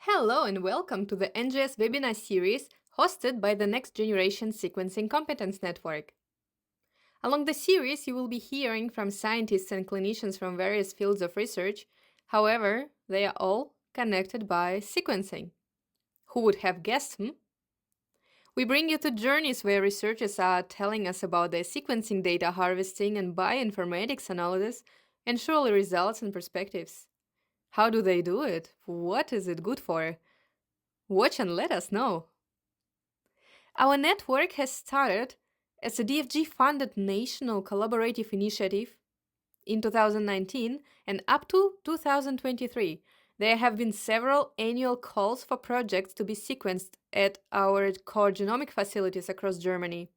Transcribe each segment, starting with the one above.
Hello and welcome to the NGS Webinar Series hosted by the Next Generation Sequencing Competence Network. Along the series, you will be hearing from scientists and clinicians from various fields of research. However, they are all connected by sequencing. Who would have guessed, We bring you to journeys where researchers are telling us about their sequencing data harvesting and bioinformatics analysis and surely results and perspectives. How do they do it? What is it good for? Watch and let us know. Our network has started as a DFG-funded national collaborative initiative in 2019, and up to 2023, there have been several annual calls for projects to be sequenced at our core genomic facilities across Germany.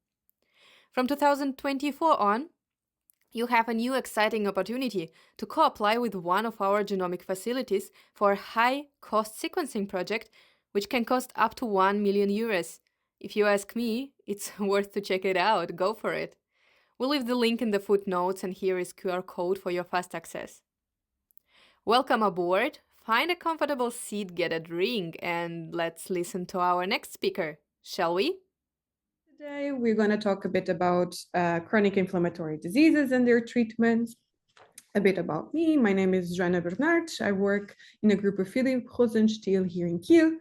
From 2024 on, you have a new exciting opportunity to co-apply with one of our genomic facilities for a high-cost sequencing project, which can cost up to 1 million euros. If you ask me, it's worth to check it out. Go for it. We'll leave the link in the footnotes, and here is QR code for your fast access. Welcome aboard. Find a comfortable seat, get a drink, and let's listen to our next speaker, shall we? Today, we're going to talk a bit about chronic inflammatory diseases and their treatments. A bit about me. My name is Joana Bernardes. I work in a group of Philip Rosenstiel here in Kiel.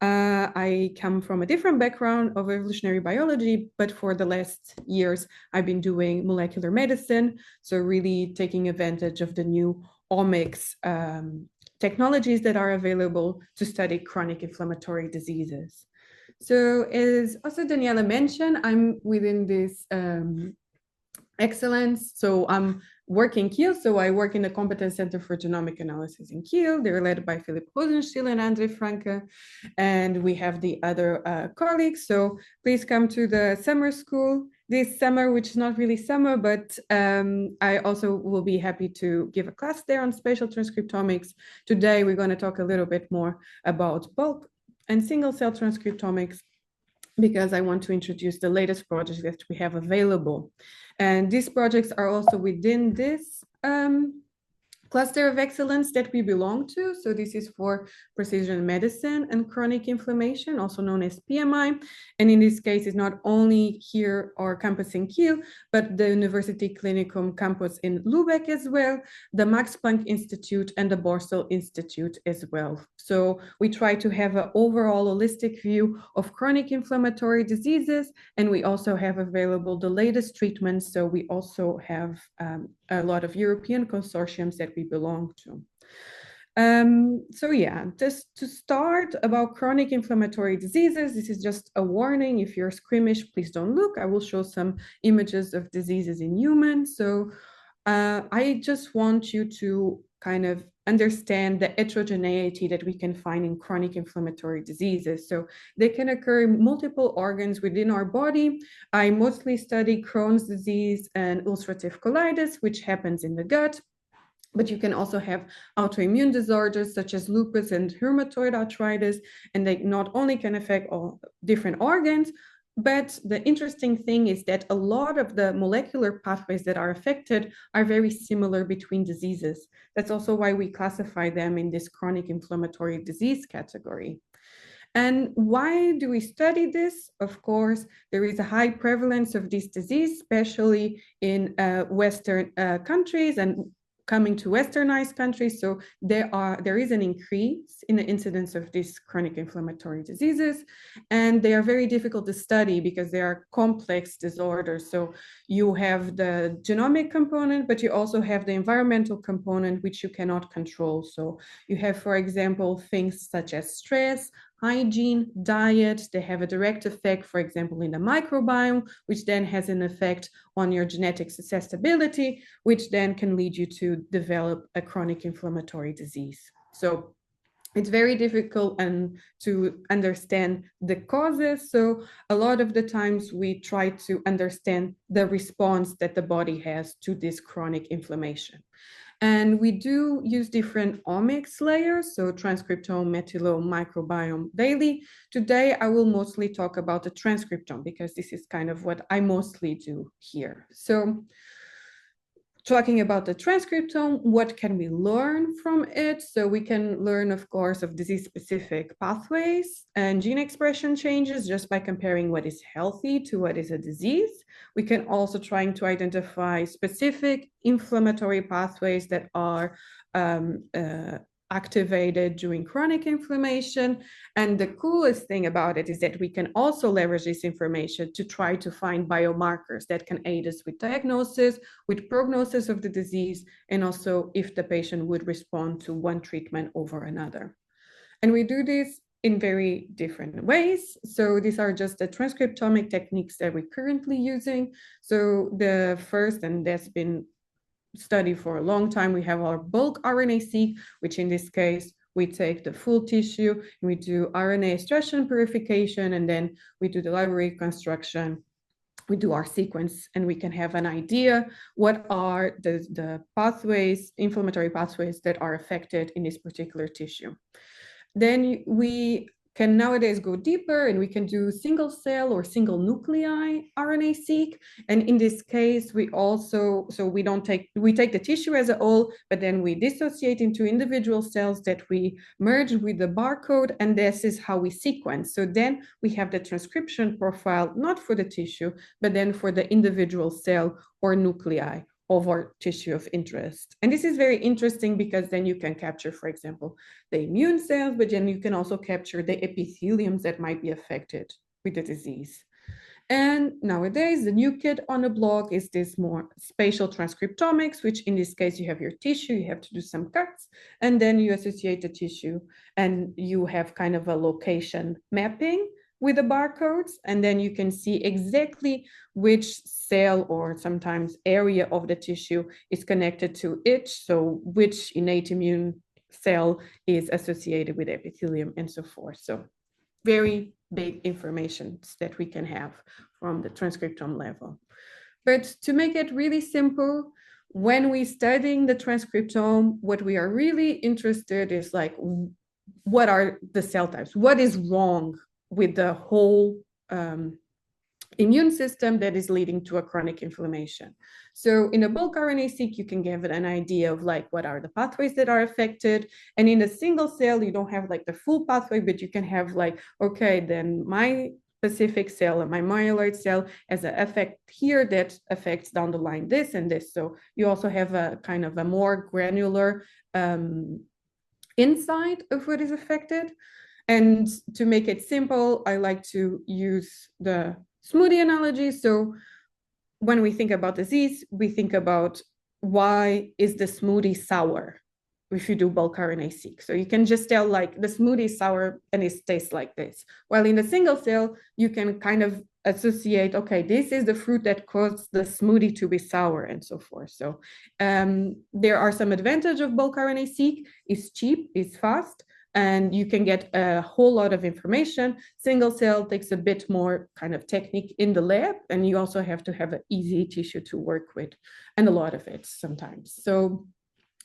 I come from a different background of evolutionary biology, but for the last years, I've been doing molecular medicine. So really taking advantage of the new omics technologies that are available to study chronic inflammatory diseases. So as also Daniela mentioned, I'm within this excellence. So I'm working in Kiel. So I work in the Competence Center for Genomic Analysis in Kiel. They're led by Philip Rosenstiel and Andre Franke. And we have the other colleagues. So please come to the summer school this summer, which is not really summer, but I also will be happy to give a class there on spatial transcriptomics. Today, we're going to talk a little bit more about bulk and single cell transcriptomics, because I want to introduce the latest projects that we have available. And these projects are also within this cluster of excellence that we belong to. So this is for precision medicine and chronic inflammation, also known as PMI. And in this case, it's not only here our campus in Kiel, but the University Clinicum campus in Lübeck as well, the Max Planck Institute and the Borstel Institute as well. So we try to have an overall holistic view of chronic inflammatory diseases, and we also have available the latest treatments. So we also have a lot of European consortiums that we belong to. So yeah, just to start about chronic inflammatory diseases, this is just a warning. If you're squeamish, please don't look. I will show some images of diseases in humans. So I just want you to kind of understand the heterogeneity that we can find in chronic inflammatory diseases. So they can occur in multiple organs within our body. I mostly study Crohn's disease and ulcerative colitis, which happens in the gut. But you can also have autoimmune disorders such as lupus and rheumatoid arthritis, and they not only can affect all different organs, but the interesting thing is that a lot of the molecular pathways that are affected are very similar between diseases. That's also why we classify them in this chronic inflammatory disease category. And why do we study this? Of course, there is a high prevalence of this disease, especially in Western countries and coming to westernized countries. So there is an increase in the incidence of these chronic inflammatory diseases, and they are very difficult to study because they are complex disorders. So you have the genomic component, but you also have the environmental component, which you cannot control. So you have, for example, things such as stress, hygiene, diet. They have a direct effect, for example, in the microbiome, which then has an effect on your genetic susceptibility, which then can lead you to develop a chronic inflammatory disease. So it's very difficult to understand the causes. So a lot of the times we try to understand the response that the body has to this chronic inflammation. And we do use different omics layers, so transcriptome, methylome, microbiome daily. Today, I will mostly talk about the transcriptome because this is kind of what I mostly do here. So talking about the transcriptome, what can we learn from it? So we can learn, of course, of disease-specific pathways and gene expression changes just by comparing what is healthy to what is a disease. We can also try to identify specific inflammatory pathways that are activated during chronic inflammation. And the coolest thing about it is that we can also leverage this information to try to find biomarkers that can aid us with diagnosis, with prognosis of the disease, and also if the patient would respond to one treatment over another. And we do this in very different ways. So these are just the transcriptomic techniques that we're currently using. So the first, and that's been study for a long time, we have our bulk RNA-seq, which in this case, we take the full tissue, and we do RNA extraction purification, and then we do the library construction. We do our sequence, and we can have an idea what are the pathways, inflammatory pathways that are affected in this particular tissue. Then we can nowadays go deeper, and we can do single cell or single nuclei RNA-seq. And in this case, we also, so we take the tissue as a whole, but then we dissociate into individual cells that we merge with the barcode, and this is how we sequence. So then we have the transcription profile, not for the tissue, but then for the individual cell or nuclei of our tissue of interest. And this is very interesting because then you can capture, for example, the immune cells, but then you can also capture the epitheliums that might be affected with the disease. And nowadays, the new kid on the block is this more spatial transcriptomics, which in this case, you have your tissue, you have to do some cuts, and then you associate the tissue, and you have kind of a location mapping with the barcodes, and then you can see exactly which cell or sometimes area of the tissue is connected to it, so which innate immune cell is associated with epithelium and so forth. So very big information that we can have from the transcriptome level. But to make it really simple, when we're studying the transcriptome, what we are really interested is like, what are the cell types? What is wrong with the whole immune system that is leading to a chronic inflammation? So in a bulk RNA-seq, you can give it an idea of like what are the pathways that are affected. And in a single cell, you don't have like the full pathway, but you can have like, okay, then my specific cell and my myeloid cell has an effect here that affects down the line this and this. So you also have a kind of a more granular insight of what is affected. And to make it simple, I like to use the smoothie analogy. So when we think about disease, we think about why is the smoothie sour if you do bulk RNA-seq. So you can just tell like the smoothie is sour and it tastes like this. While in the single cell, you can kind of associate, okay, this is the fruit that caused the smoothie to be sour and so forth. So there are some advantages of bulk RNA-seq. It's cheap, it's fast, and you can get a whole lot of information. Single cell takes a bit more kind of technique in the lab, and you also have to have an easy tissue to work with, and a lot of it sometimes. So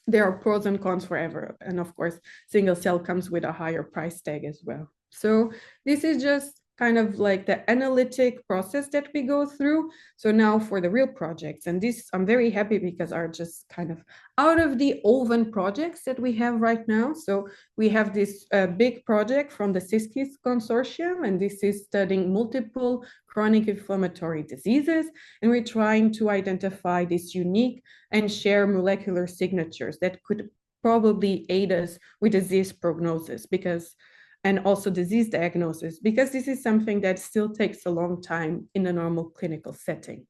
there are pros and cons forever. And of course, single cell comes with a higher price tag as well. So this is just kind of like the analytic process that we go through. So now for the real projects, and this I'm very happy because are just kind of out of the oven projects that we have right now. So we have this big project from the CISCIS consortium, and this is studying multiple chronic inflammatory diseases. And we're trying to identify these unique and share molecular signatures that could probably aid us with disease prognosis, and also disease diagnosis, because this is something that still takes a long time in a normal clinical setting.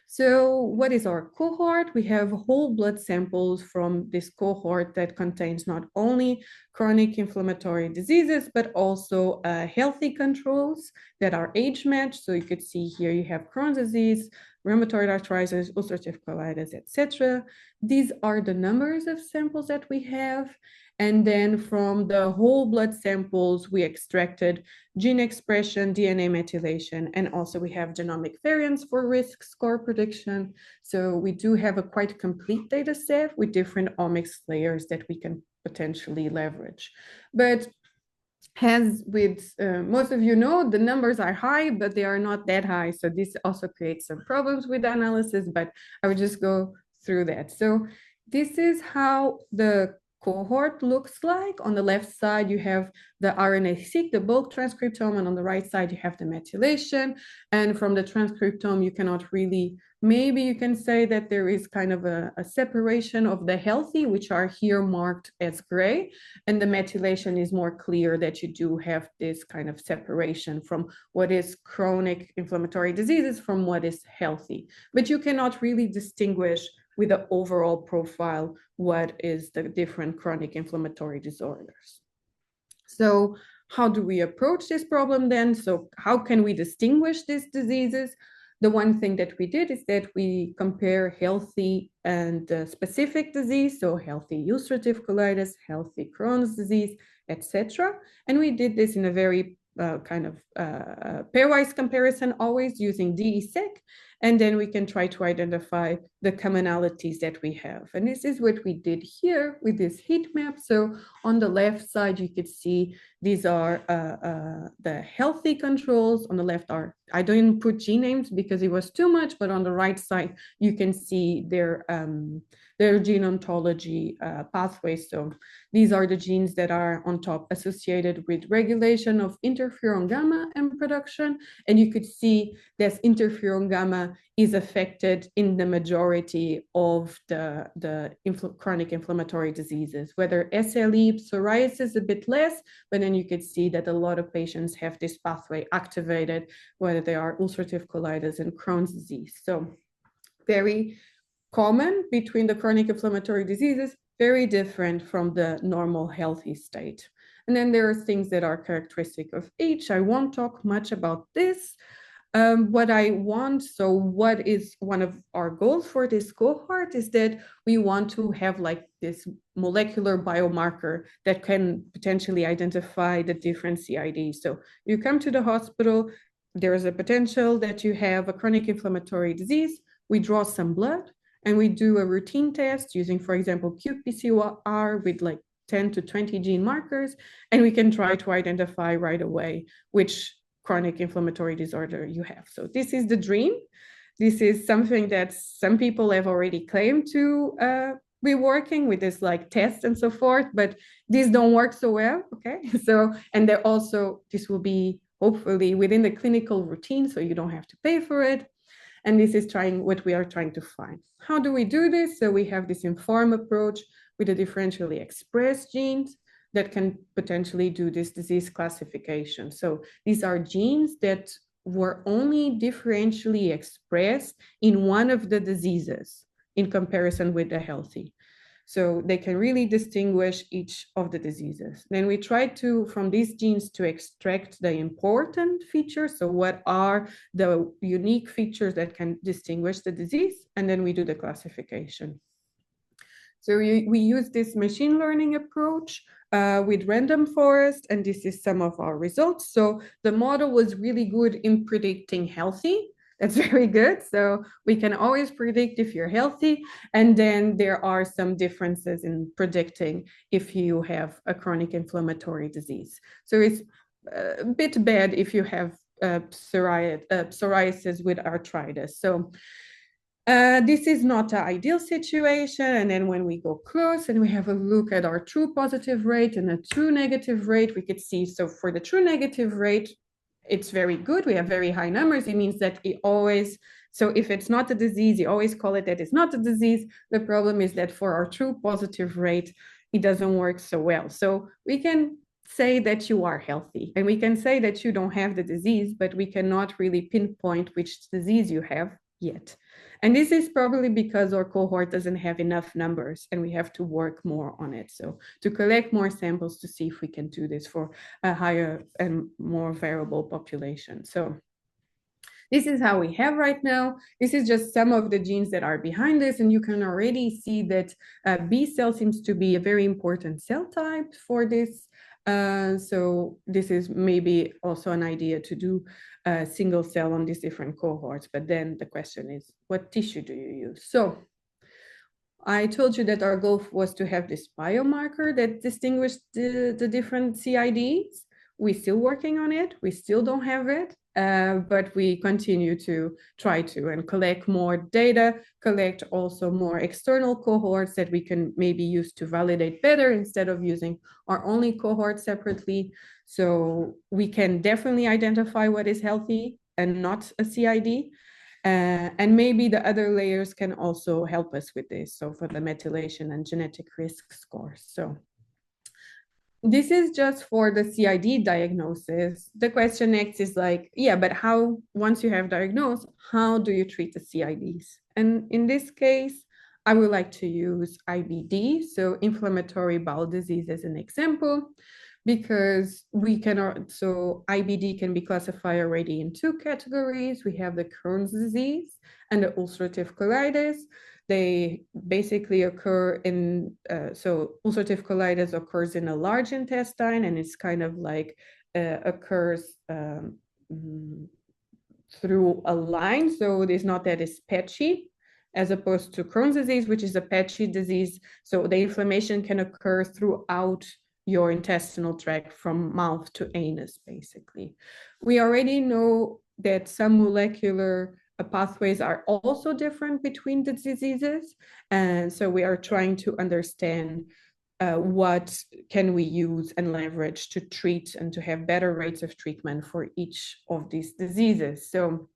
So what is our cohort? We have whole blood samples from this cohort that contains not only chronic inflammatory diseases, but also healthy controls that are age matched. So you could see here you have Crohn's disease, rheumatoid arthritis, ulcerative colitis, etc. These are the numbers of samples that we have. And then from the whole blood samples, we extracted gene expression, DNA methylation, and also we have genomic variants for risk score prediction. So we do have a quite complete data set with different omics layers that we can potentially leverage. But as with most of you know, the numbers are high, but they are not that high. So this also creates some problems with the analysis, but I would just go through that. So this is how the cohort looks like. On the left side, you have the RNA-seq, the bulk transcriptome, and on the right side, you have the methylation. And from the transcriptome, you cannot really, maybe you can say that there is kind of a separation of the healthy, which are here marked as gray, and the methylation is more clear that you do have this kind of separation from what is chronic inflammatory diseases from what is healthy. But you cannot really distinguish with the overall profile what is the different chronic inflammatory disorders. So how do we approach this problem then? So how can we distinguish these diseases? The one thing that we did is that we compare healthy and specific disease, so healthy ulcerative colitis, healthy Crohn's disease, etc. And we did this in a very pairwise comparison, always using DE-seq, and then we can try to identify the commonalities that we have. And this is what we did here with this heat map. So on the left side, you could see these are the healthy controls. On the left are, I didn't put gene names because it was too much, but on the right side, you can see their gene ontology pathways. So these are the genes that are on top associated with regulation of interferon gamma and production. And you could see that interferon gamma is affected in the majority of the chronic inflammatory diseases, whether SLE, psoriasis a bit less, but then you could see that a lot of patients have this pathway activated, whether they are ulcerative colitis and Crohn's disease. So very common between the chronic inflammatory diseases, very different from the normal healthy state. And then there are things that are characteristic of each. I won't talk much about this. What is one of our goals for this cohort is that we want to have like this molecular biomarker that can potentially identify the different CIDs. So you come to the hospital, there is a potential that you have a chronic inflammatory disease. We draw some blood and we do a routine test using, for example, qPCR with like 10 to 20 gene markers, and we can try to identify right away which chronic inflammatory disorder you have. So this is the dream. This is something that some people have already claimed to be working with, this like tests and so forth, but these don't work so well, okay? So, and they're also, this will be hopefully within the clinical routine, so you don't have to pay for it. And this is what we are trying to find. How do we do this? So we have this informed approach with the differentially expressed genes that can potentially do this disease classification. So these are genes that were only differentially expressed in one of the diseases in comparison with the healthy. So they can really distinguish each of the diseases. Then we try to, from these genes, to extract the important features. So what are the unique features that can distinguish the disease? And then we do the classification. So we use this machine learning approach with random forest, and this is some of our results. So the model was really good in predicting healthy. That's very good. So we can always predict if you're healthy. And then there are some differences in predicting if you have a chronic inflammatory disease. So it's a bit bad if you have psoriasis with arthritis. So this is not an ideal situation. And then when we go close and we have a look at our true positive rate and a true negative rate, we could see, so for the true negative rate, it's very good. We have very high numbers. It means that it always, so if it's not a disease, you always call it that it's not a disease. The problem is that for our true positive rate, it doesn't work so well. So we can say that you are healthy and we can say that you don't have the disease, but we cannot really pinpoint which disease you have yet. And this is probably because our cohort doesn't have enough numbers and we have to work more on it. So to collect more samples to see if we can do this for a higher and more variable population. So this is how we have right now. This is just some of the genes that are behind this. And you can already see that B cell seems to be a very important cell type for this. So this is maybe also an idea to do a single cell on these different cohorts. But then the question is, what tissue do you use? So I told you that our goal was to have this biomarker that distinguished the different CIDs. We're still working on it. We still don't have it, but we continue to try to and collect more data, collect also more external cohorts that we can maybe use to validate better instead of using our only cohort separately. So we can definitely identify what is healthy and not a CID. And maybe the other layers can also help us with this. So for the methylation and genetic risk scores. So this is just for the CID diagnosis. The question next is like, yeah, but how, once you have diagnosed, how do you treat the CIDs? And in this case, I would like to use IBD, so inflammatory bowel disease as an example, because we cannot, so IBD can be classified already in two categories. We have the Crohn's disease and the ulcerative colitis. They basically occur in, so ulcerative colitis occurs in a large intestine, and it's kind of like occurs through a line. So it is not that it's patchy, as opposed to Crohn's disease, which is a patchy disease. So the inflammation can occur throughout your intestinal tract from mouth to anus, basically. We already know that some molecular pathways are also different between the diseases. And so we are trying to understand what can we use and leverage to treat and to have better rates of treatment for each of these diseases. So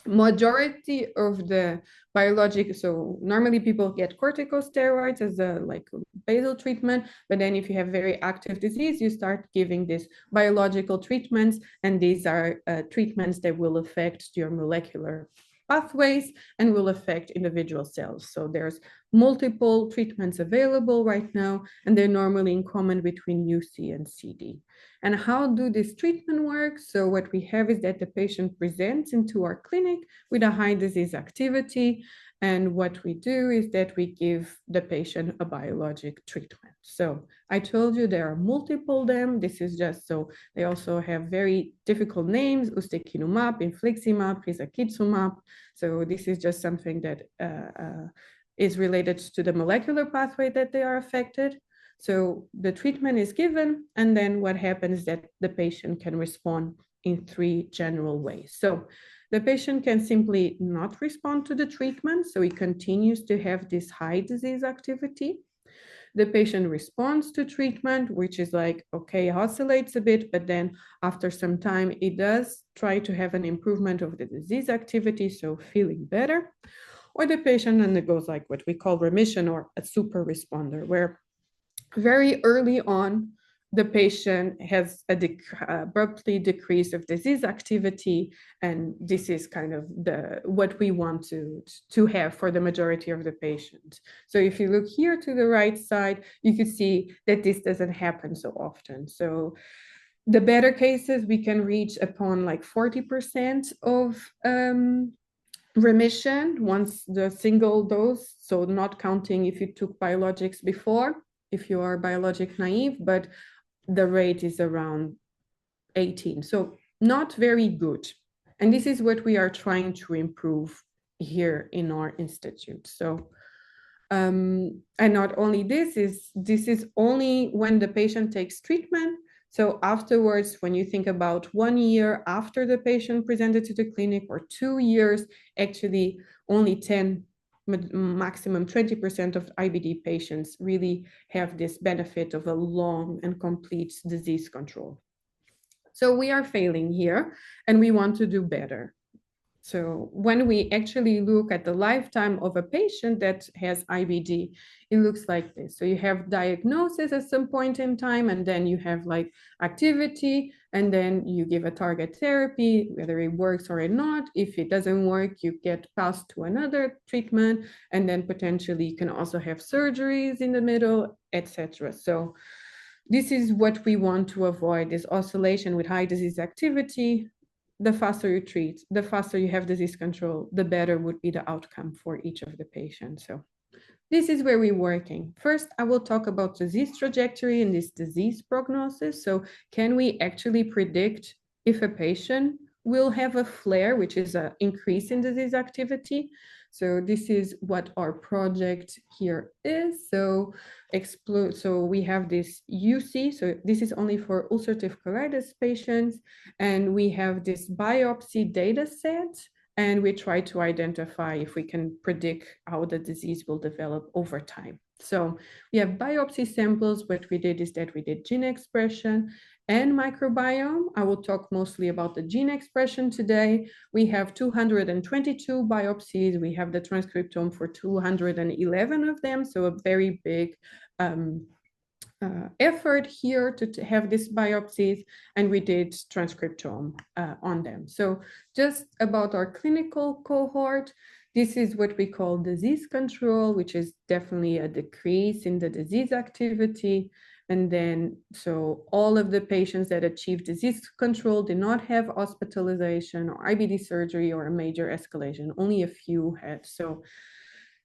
majority of the biologic, so normally people get corticosteroids as a like basal treatment, but then if you have very active disease, you start giving these biological treatments, and these are treatments that will affect your molecular pathways and will affect individual cells. So there's multiple treatments available right now, and they're normally in common between UC and CD. And how do this treatment work? So what we have is that the patient presents into our clinic with a high disease activity. And what we do is that we give the patient a biologic treatment. So I told you there are multiple of them. This is just so they also have very difficult names: ustekinumab, infliximab, risankizumab. So this is just something that is related to the molecular pathway that they are affected. So the treatment is given, and then what happens is that the patient can respond in three general ways. So the patient can simply not respond to the treatment, so he continues to have this high disease activity. The patient responds to treatment, which is like, okay, oscillates a bit, but then after some time, it does try to have an improvement of the disease activity, so feeling better. Or the patient undergoes like what we call remission or a super responder, where very early on, the patient has a abruptly decrease of disease activity, and this is kind of what we want to have for the majority of the patients. So if you look here to the right side, you can see that this doesn't happen so often. So the better cases we can reach upon like 40% of remission once the single dose, so not counting if you took biologics before, if you are biologic naive, but the rate is around 18. So not very good. And this is what we are trying to improve here in our institute. So, and not only this is only when the patient takes treatment. So afterwards, when you think about 1 year after the patient presented to the clinic, or 2 years, actually only 10, maximum 20% of IBD patients really have this benefit of a long and complete disease control. So we are failing here, and we want to do better. So when we actually look at the lifetime of a patient that has IBD, it looks like this. So you have diagnosis at some point in time, and then you have like activity, and then you give a target therapy, whether it works or not. If it doesn't work, you get passed to another treatment, and then potentially you can also have surgeries in the middle, etc. So this is what we want to avoid, this oscillation with high disease activity. The faster you treat, the faster you have disease control, the better would be the outcome for each of the patients. So this is where we're working. First, I will talk about disease trajectory and this disease prognosis. So can we actually predict if a patient will have a flare, which is an increase in disease activity? So this is what our project here is. So we have this UC, so this is only for ulcerative colitis patients, and we have this biopsy data set, and we try to identify if we can predict how the disease will develop over time. So we have biopsy samples. What we did is that we did gene expression and microbiome. I will talk mostly about the gene expression today. We have 222 biopsies. We have the transcriptome for 211 of them, so a very big effort here to have these biopsies, and we did transcriptome on them. So just about our clinical cohort, this is what we call disease control, which is definitely a decrease in the disease activity. And then, so all of the patients that achieved disease control did not have hospitalization or IBD surgery or a major escalation. Only a few had. So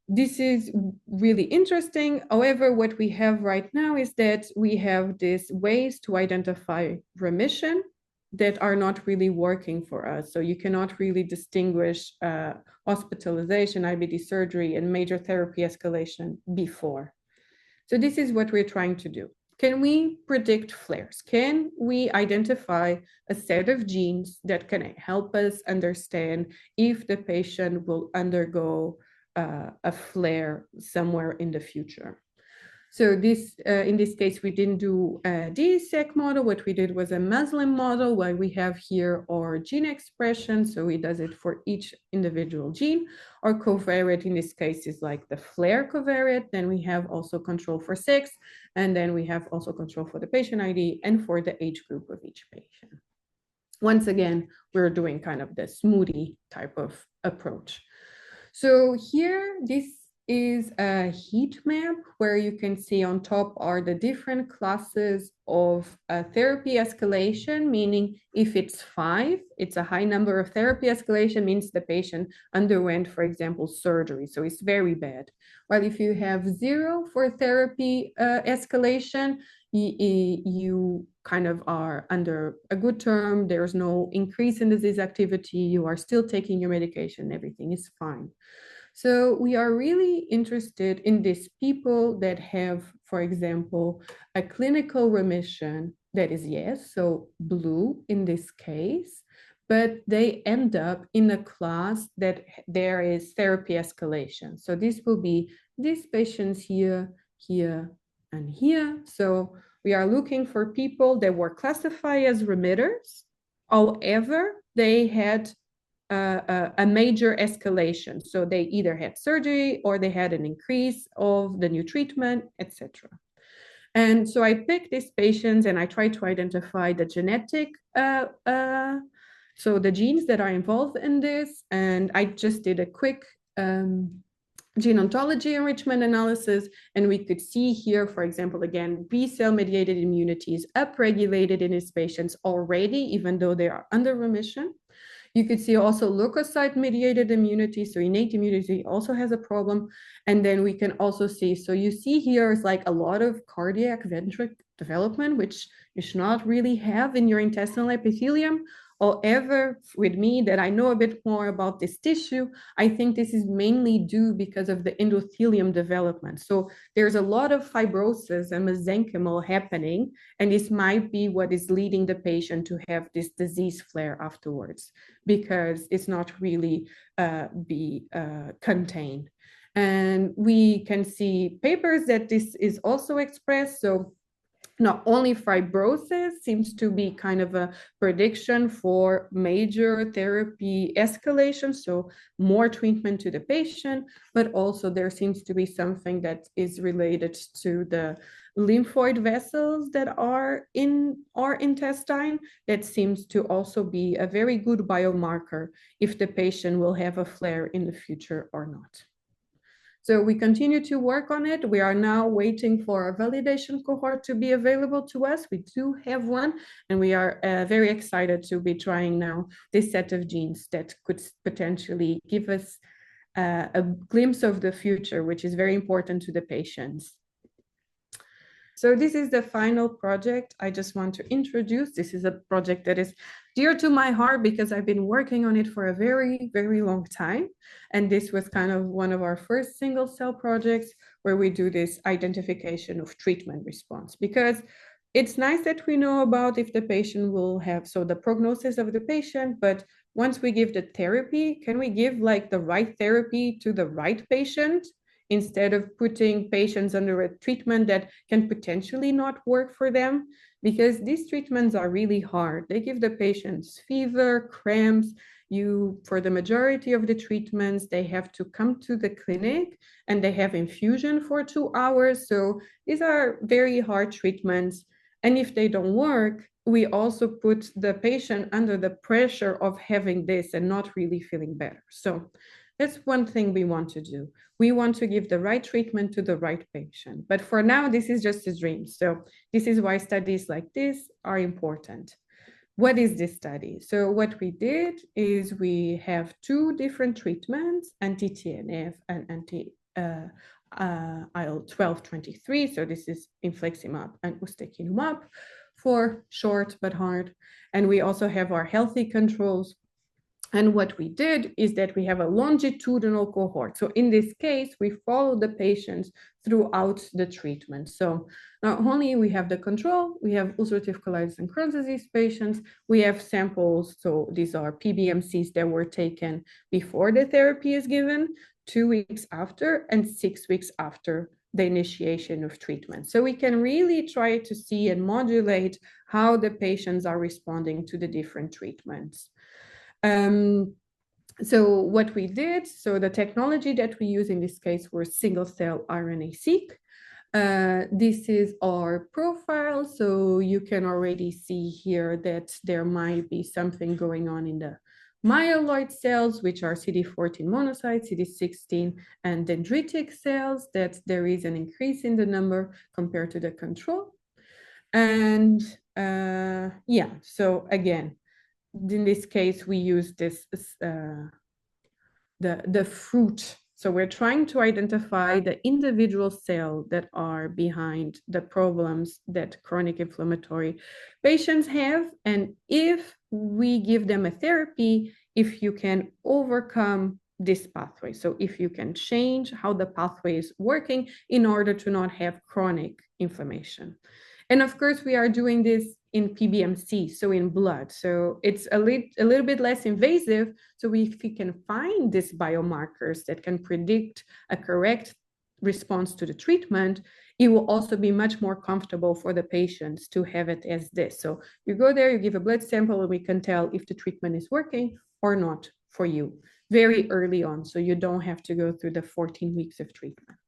this is really interesting. However, what we have right now is that we have these ways to identify remission that are not really working for us. So you cannot really distinguish hospitalization, IBD surgery, and major therapy escalation before. So this is what we're trying to do. Can we predict flares? Can we identify a set of genes that can help us understand if the patient will undergo a flare somewhere in the future? So this, in this case, we didn't do a DSEC model. What we did was a Muslim model, where we have here our gene expression. So it does it for each individual gene. Our covariate in this case is like the flare covariate. Then we have also control for sex. And then we have also control for the patient ID and for the age group of each patient. Once again, we're doing kind of the smoothie type of approach. So here, this is a heat map where you can see on top are the different classes of therapy escalation, meaning if it's 5, it's a high number of therapy escalation, means the patient underwent, for example, surgery. So it's very bad. While if you have 0 for therapy escalation, you kind of are under a good term. There's no increase in disease activity. You are still taking your medication. Everything is fine. So we are really interested in these people that have, for example, a clinical remission that is yes, so blue in this case, but they end up in a class that there is therapy escalation. So this will be these patients here, here, and here. So we are looking for people that were classified as remitters. However, they had a major escalation. So they either had surgery or they had an increase of the new treatment, etc. And so I picked these patients and I tried to identify the genetic, so the genes that are involved in this. And I just did a quick gene ontology enrichment analysis, and we could see here, for example, again, B-cell mediated immunity is upregulated in these patients already, even though they are under remission. You could see also leukocyte-mediated immunity, so innate immunity also has a problem. And then we can also see, so you see here is like a lot of cardiac ventricle development, which you should not really have in your intestinal epithelium. However, with me, that I know a bit more about this tissue, I think this is mainly due because of the endothelium development. So there's a lot of fibrosis and mesenchymal happening, and this might be what is leading the patient to have this disease flare afterwards, because it's not really contained. And we can see papers that this is also expressed. So not only fibrosis seems to be kind of a prediction for major therapy escalation, so more treatment to the patient, but also there seems to be something that is related to the lymphoid vessels that are in our intestine that seems to also be a very good biomarker if the patient will have a flare in the future or not. So we continue to work on it. We are now waiting for a validation cohort to be available to us. We do have one, and we are very excited to be trying now this set of genes that could potentially give us a glimpse of the future, which is very important to the patients. So this is the final project I just want to introduce. This is a project that is dear to my heart because I've been working on it for a very, very long time. And this was kind of one of our first single cell projects where we do this identification of treatment response, because it's nice that we know about if the patient will have, so the prognosis of the patient, but once we give the therapy, can we give like the right therapy to the right patient instead of putting patients under a treatment that can potentially not work for them? Because these treatments are really hard. They give the patients fever, cramps. For the majority of the treatments, they have to come to the clinic and they have infusion for 2 hours. So these are very hard treatments. And if they don't work, we also put the patient under the pressure of having this and not really feeling better. So that's one thing we want to do. We want to give the right treatment to the right patient. But for now, this is just a dream. So this is why studies like this are important. What is this study? So what we did is we have 2 different treatments, anti-TNF and IL-12/23. So this is infliximab and ustekinumab for short but hard. And we also have our healthy controls. And what we did is that we have a longitudinal cohort. So in this case, we follow the patients throughout the treatment. So not only we have the control, we have ulcerative colitis and Crohn's disease patients, we have samples. So these are PBMCs that were taken before the therapy is given, 2 weeks after, and 6 weeks after the initiation of treatment. So we can really try to see and modulate how the patients are responding to the different treatments. So what we did, so the technology that we use in this case were single-cell RNA-seq. This is our profile. So you can already see here that there might be something going on in the myeloid cells, which are CD14 monocytes, CD16, and dendritic cells, that there is an increase in the number compared to the control. And yeah, so again, in this case, we use this, the fruit. So we're trying to identify the individual cells that are behind the problems that chronic inflammatory patients have. And if we give them a therapy, if you can overcome this pathway. So if you can change how the pathway is working in order to not have chronic inflammation. And of course, we are doing this in PBMC, so in blood. So it's a little bit less invasive. So if we can find these biomarkers that can predict a correct response to the treatment, it will also be much more comfortable for the patients to have it as this. So you go there, you give a blood sample, and we can tell if the treatment is working or not for you very early on. So you don't have to go through the 14 weeks of treatment.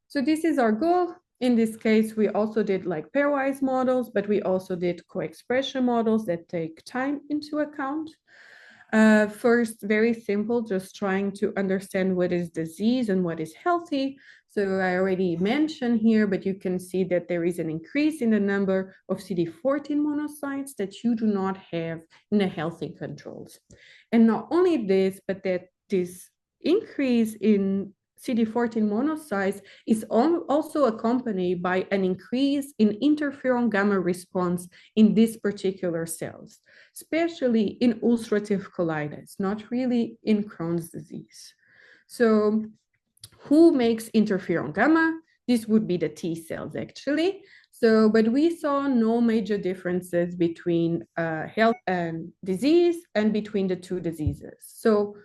So this is our goal. In this case, we also did like pairwise models, but we also did co-expression models that take time into account. First, very simple, just trying to understand what is disease and what is healthy. So I already mentioned here, but you can see that there is an increase in the number of CD14 monocytes that you do not have in the healthy controls. And not only this, but that this increase in CD14 monocytes is also accompanied by an increase in interferon gamma response in these particular cells, especially in ulcerative colitis, not really in Crohn's disease. So who makes interferon gamma? This would be the T cells actually. So, but we saw no major differences between health and disease and between the 2 diseases. So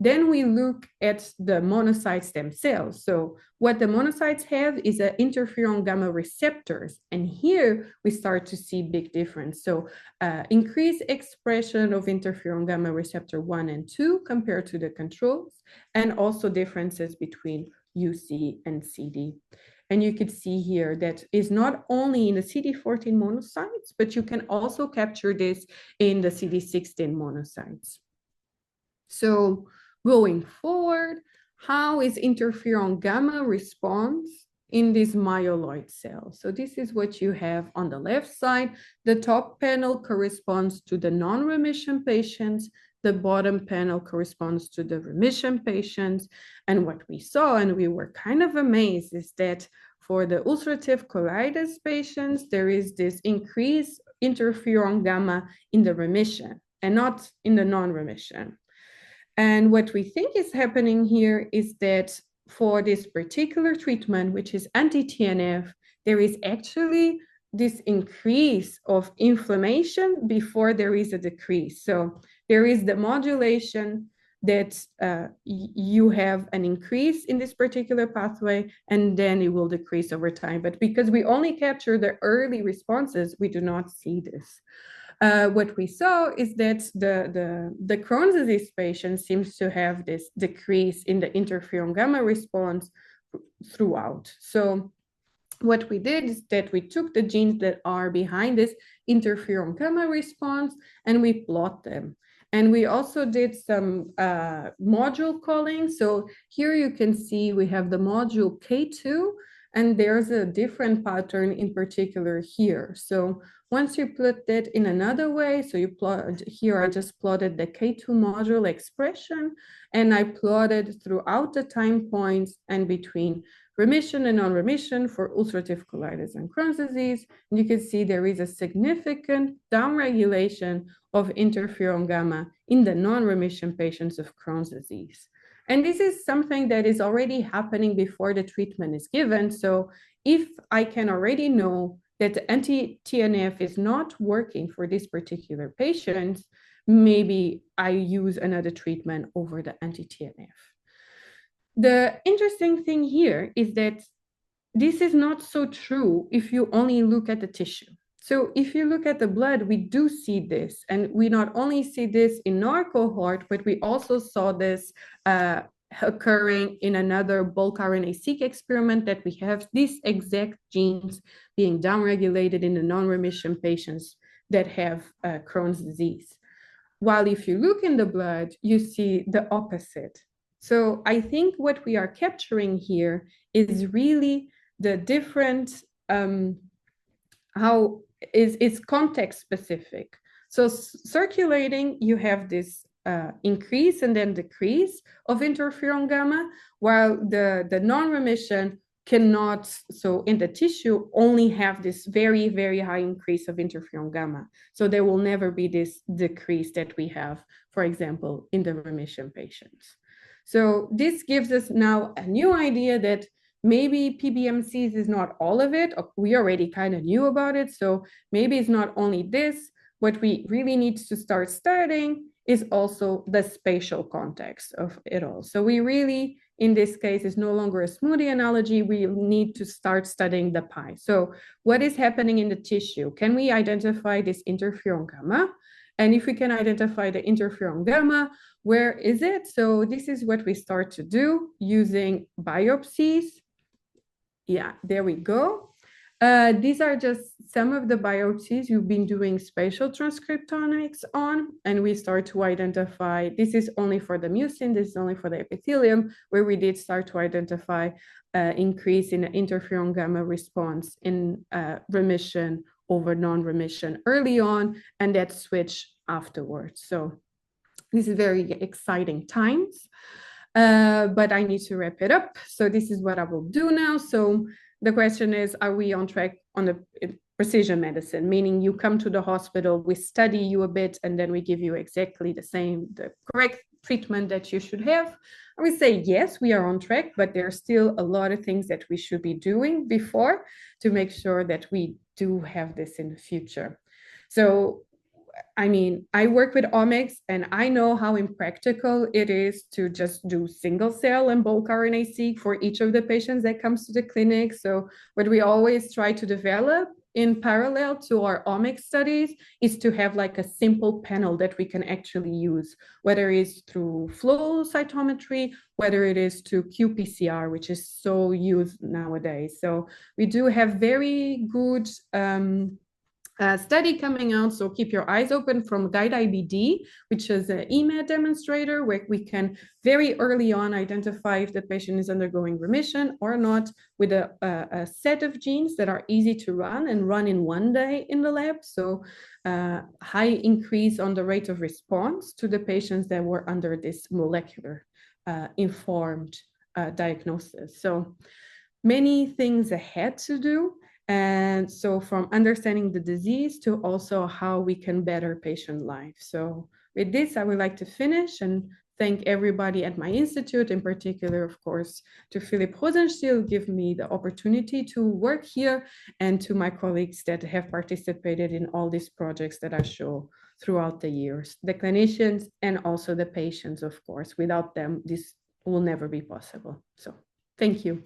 then we look at the monocytes themselves. So what the monocytes have is an interferon gamma receptors. And here we start to see big difference. So increased expression of interferon gamma receptor 1 and 2 compared to the controls, and also differences between UC and CD. And you could see here that is not only in the CD14 monocytes, but you can also capture this in the CD16 monocytes. So going forward, how is interferon gamma response in these myeloid cells? So this is what you have on the left side. The top panel corresponds to the non-remission patients. The bottom panel corresponds to the remission patients. And what we saw, and we were kind of amazed, is that for the ulcerative colitis patients, there is this increased interferon gamma in the remission and not in the non-remission. And what we think is happening here is that for this particular treatment, which is anti-TNF, there is actually this increase of inflammation before there is a decrease. So there is the modulation that you have an increase in this particular pathway, and then it will decrease over time. But because we only capture the early responses, we do not see this. What we saw is that the Crohn's disease patient seems to have this decrease in the interferon gamma response throughout. So what we did is that we took the genes that are behind this interferon gamma response and we plot them. And we also did some module calling. So here you can see we have the module K2, and there's a different pattern in particular here. So once you plot that in another way, so you plot here, I just plotted the K2 module expression, and I plotted throughout the time points and between remission and non-remission for ulcerative colitis and Crohn's disease. And you can see there is a significant downregulation of interferon gamma in the non-remission patients of Crohn's disease. And this is something that is already happening before the treatment is given. So if I can already know that the anti-TNF is not working for this particular patient, maybe I use another treatment over the anti-TNF. The interesting thing here is that this is not so true if you only look at the tissue. So if you look at the blood, we do see this. And we not only see this in our cohort, but we also saw this occurring in another bulk RNA-seq experiment that we have these exact genes being downregulated in the non-remission patients that have Crohn's disease. While if you look in the blood, you see the opposite. So I think what we are capturing here is really the different, how is context specific. So circulating, you have this increase and then decrease of interferon gamma, while the non-remission cannot, so in the tissue, only have this very, very high increase of interferon gamma. So there will never be this decrease that we have, for example, in the remission patients. So this gives us now a new idea that maybe PBMCs is not all of it. We already kind of knew about it. So maybe it's not only this. What we really need to start studying is also the spatial context of it all. So we really, in this case, is no longer a smoothie analogy. We need to start studying the pie. So what is happening in the tissue? Can we identify this interferon gamma? And if we can identify the interferon gamma, where is it? So this is what we start to do using biopsies. Yeah, there we go. These are just some of the biopsies you've been doing spatial transcriptomics on, and we start to identify, this is only for the mucin, this is only for the epithelium, where we did start to identify increase in the interferon gamma response in remission over non-remission early on, and that switch afterwards. So this is very exciting times, but I need to wrap it up. So this is what I will do now. So the question is, are we on track on the precision medicine? Meaning you come to the hospital, we study you a bit, and then we give you exactly the correct treatment that you should have. I would say, yes, we are on track, but there are still a lot of things that we should be doing before to make sure that we do have this in the future. So, I mean, I work with omics, and I know how impractical it is to just do single cell and bulk RNA-seq for each of the patients that comes to the clinic. So what we always try to develop in parallel to our omics studies is to have like a simple panel that we can actually use, whether it's through flow cytometry, whether it is to qPCR, which is so used nowadays. So we do have very good study coming out, so keep your eyes open, from Guide IBD, which is an EMA demonstrator where we can very early on identify if the patient is undergoing remission or not with a set of genes that are easy to run and run in one day in the lab. So high increase on the rate of response to the patients that were under this molecular informed diagnosis. So many things ahead to do. And so from understanding the disease to also how we can better patient life. So with this, I would like to finish and thank everybody at my institute, in particular, of course, to Philip Rosenstiel, give me the opportunity to work here, and to my colleagues that have participated in all these projects that I show throughout the years, the clinicians and also the patients, of course. Without them, this will never be possible. So thank you.